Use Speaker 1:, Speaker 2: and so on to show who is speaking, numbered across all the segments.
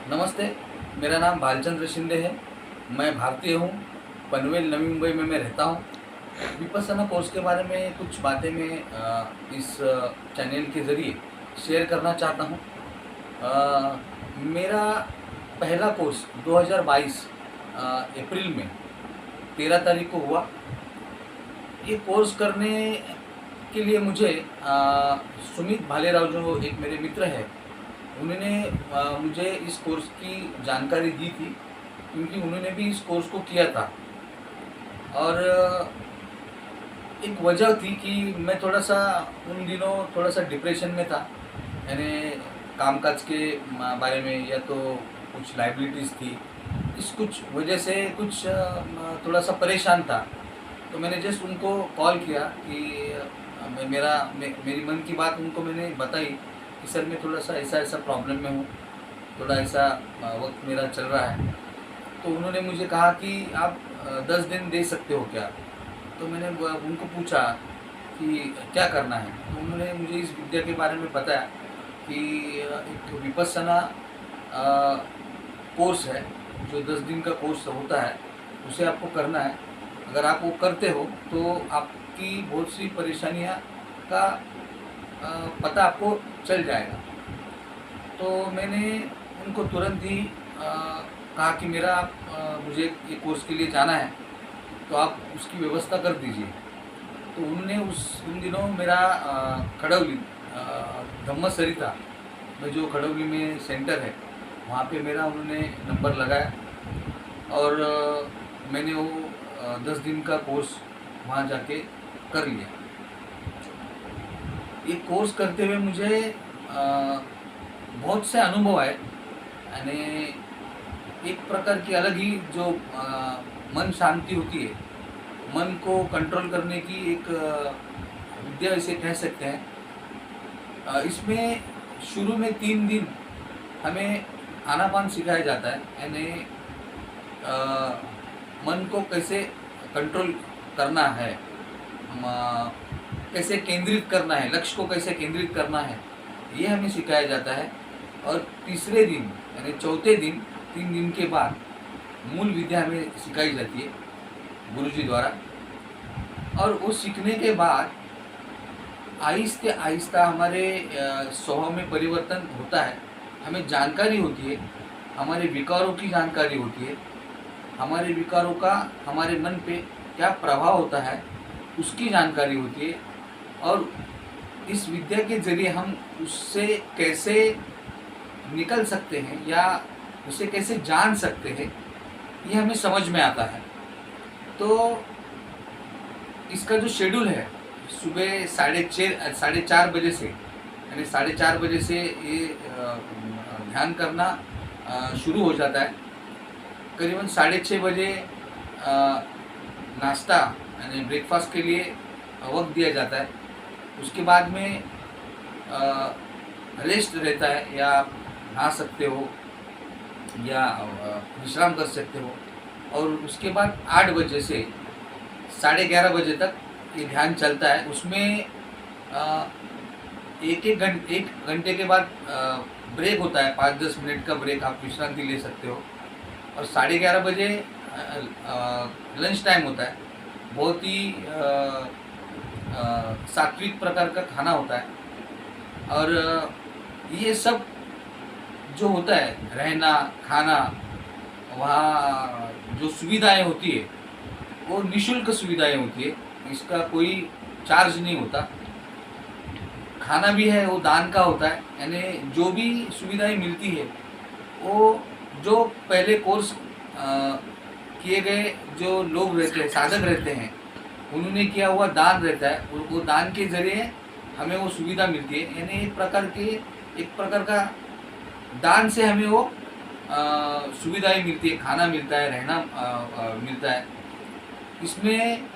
Speaker 1: नमस्ते, मेरा नाम भालचंद्र शिंदे है। मैं भारतीय हूँ। पनवेल नवी मुंबई में मैं रहता हूँ। विपस्सना कोर्स के बारे में कुछ बातें मैं इस चैनल के ज़रिए शेयर करना चाहता हूँ। मेरा पहला कोर्स 2022 अप्रैल में 13 तारीख को हुआ। ये कोर्स करने के लिए मुझे सुमित भालेराव जो एक मेरे मित्र हैं, उन्होंने मुझे इस कोर्स की जानकारी दी थी, क्योंकि उन्होंने भी इस कोर्स को किया था। और एक वजह थी कि मैं थोड़ा-सा उन दिनों थोड़ा-सा डिप्रेशन में था। यानी कामकाज के बारे में, या तो कुछ लायबिलिटीज़ थी, इस कुछ वजह से कुछ थोड़ा-सा परेशान था। तो मैंने जस्ट उनको कॉल किया कि मेरी मन की बात उनको मैंने बताई कि सर मैं थोड़ा-सा ऐसा-ऐसा प्रॉब्लम में हूँ, थोड़ा ऐसा वक़्त मेरा चल रहा है। तो उन्होंने मुझे कहा कि आप 10 दिन दे सकते हो क्या? तो मैंने उनको पूछा कि क्या करना है? तो उन्होंने मुझे इस विद्या के बारे में बताया कि एक विपस्सना कोर्स है, जो 10 दिन का कोर्स होता है, उसे आपको करना है। अगर आप वो करते हो तो आपकी बहुत सी परेशानियाँ का पता आपको चल जाएगा। तो मैंने उनको तुरंत ही कहा कि मुझे ये कोर्स के लिए जाना है, तो आप उसकी व्यवस्था कर दीजिए। तो उन्होंने उन दिनों मेरा खड़ौली धम्मसरिता में, जो खड़ौली में सेंटर है, वहाँ पे मेरा उन्होंने नंबर लगाया और मैंने वो 10 दिन का कोर्स वहाँ जाके कर लिया। ये कोर्स करते हुए मुझे बहुत से अनुभव आए। यानी एक प्रकार की अलग ही जो मन शांति होती है, मन को कंट्रोल करने की एक विद्या इसे कह सकते हैं। इसमें शुरू में 3 दिन हमें आनापान सिखाया जाता है। यानी मन को कैसे कंट्रोल करना है, कैसे केंद्रित करना है, लक्ष्य को कैसे केंद्रित करना है, ये हमें सिखाया जाता है। और तीसरे दिन यानी चौथे दिन, 3 दिन के बाद मूल विद्या हमें सिखाई जाती है गुरुजी द्वारा। और वो सीखने के बाद आहिस्ते आहिस्ता हमारे स्वभाव में परिवर्तन होता है। हमें जानकारी होती है, हमारे विकारों की जानकारी होती है, हमारे विकारों का हमारे मन पे क्या प्रभाव होता है उसकी जानकारी होती है। और इस विद्या के ज़रिए हम उससे कैसे निकल सकते हैं या उसे कैसे जान सकते हैं, ये हमें समझ में आता है। तो इसका जो शेड्यूल है, सुबह 4:30 बजे से, यानी 4:30 बजे से ये ध्यान करना शुरू हो जाता है। करीबन 6:30 बजे नाश्ता यानी ब्रेकफास्ट के लिए वक्त दिया जाता है। उसके बाद में रेस्ट रहता है, या आप नहा सकते हो या विश्राम कर सकते हो। और उसके बाद 8 बजे से 11:30 बजे तक ये ध्यान चलता है। उसमें एक घंटे के बाद ब्रेक होता है, 5-10 मिनट का ब्रेक, आप विश्रांति ले सकते हो। और 11:30 बजे लंच टाइम होता है। बहुत ही सात्विक प्रकार का खाना होता है। और ये सब जो होता है, रहना, खाना, वहाँ जो सुविधाएं होती है वो निःशुल्क सुविधाएं होती है, इसका कोई चार्ज नहीं होता। खाना भी है वो दान का होता है। यानी जो भी सुविधाएं मिलती है वो जो पहले कोर्स किए गए जो लोग रहते हैं, साधक रहते हैं, उन्होंने किया हुआ दान रहता है। वो दान के ज़रिए हमें वो सुविधा मिलती है। यानी एक प्रकार का दान से हमें वो सुविधाएं मिलती है, खाना मिलता है, रहना मिलता है। इसमें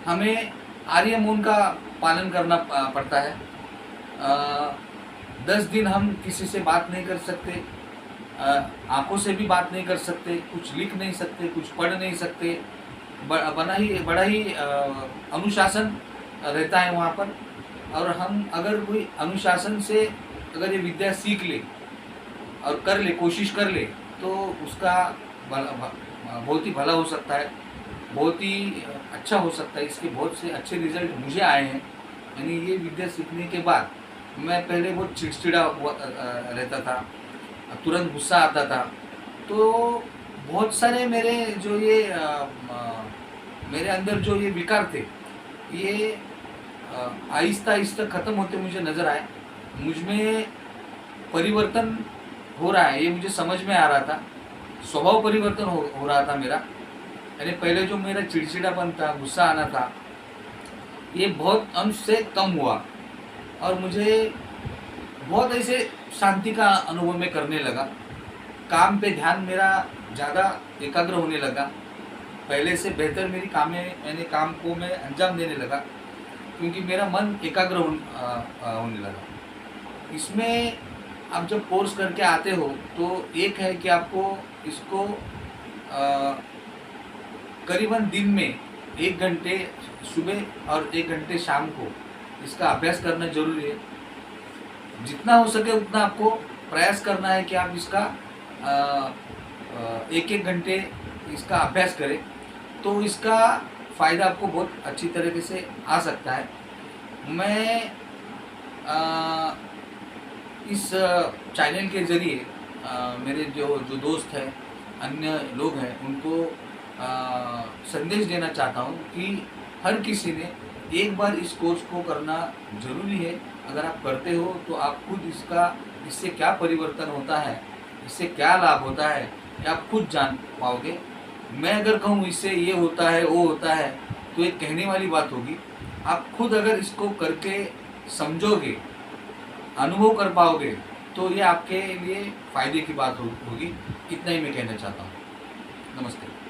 Speaker 1: हमें आर्य मौन का पालन करना पड़ता है। 10 दिन हम किसी से बात नहीं कर सकते, आँखों से भी बात नहीं कर सकते, कुछ लिख नहीं सकते, कुछ पढ़ नहीं सकते। बड़ा ही अनुशासन रहता है वहाँ पर। और हम अगर कोई अनुशासन से अगर ये विद्या सीख ले और कर ले, कोशिश कर ले, तो उसका बहुत ही भला हो सकता है, बहुत ही अच्छा हो सकता है। इसके बहुत से अच्छे रिजल्ट मुझे आए हैं। यानी ये विद्या सीखने के बाद मैं पहले बहुत चिड़चिड़ा रहता था, तुरंत गुस्सा आता था। तो बहुत सारे मेरे जो ये मेरे अंदर जो ये विकार थे, ये आहिस्ता आहिस्ता ख़त्म होते मुझे नज़र आए। मुझ में परिवर्तन हो रहा है, ये मुझे समझ में आ रहा था। स्वभाव परिवर्तन हो रहा था मेरा। यानी पहले जो मेरा चिड़चिड़ापन था, गुस्सा आना था, ये बहुत अंश से कम हुआ और मुझे बहुत ऐसे शांति का अनुभव मैं करने लगा। काम पे ध्यान मेरा ज़्यादा एकाग्र होने लगा। पहले से बेहतर मेरी काम को मैं अंजाम देने लगा, क्योंकि मेरा मन एकाग्र होने लगा। इसमें आप जब कोर्स करके आते हो तो एक है कि आपको इसको करीबन दिन में 1 घंटे सुबह और 1 घंटे शाम को इसका अभ्यास करना जरूरी है। जितना हो सके उतना आपको प्रयास करना है कि आप इसका 1-1 घंटे इसका अभ्यास करें, तो इसका फ़ायदा आपको बहुत अच्छी तरीके से आ सकता है। मैं इस चैनल के ज़रिए मेरे जो दोस्त हैं, अन्य लोग हैं, उनको संदेश देना चाहता हूँ कि हर किसी ने एक बार इस कोर्स को करना ज़रूरी है। अगर आप करते हो तो आप खुद इससे क्या परिवर्तन होता है, इससे क्या लाभ होता है, ये आप खुद जान पाओगे। मैं अगर कहूँ इससे ये होता है, वो होता है, तो ये कहने वाली बात होगी। आप खुद अगर इसको करके समझोगे, अनुभव कर पाओगे, तो ये आपके लिए फ़ायदे की बात होगी। इतना ही मैं कहना चाहता हूँ। नमस्ते।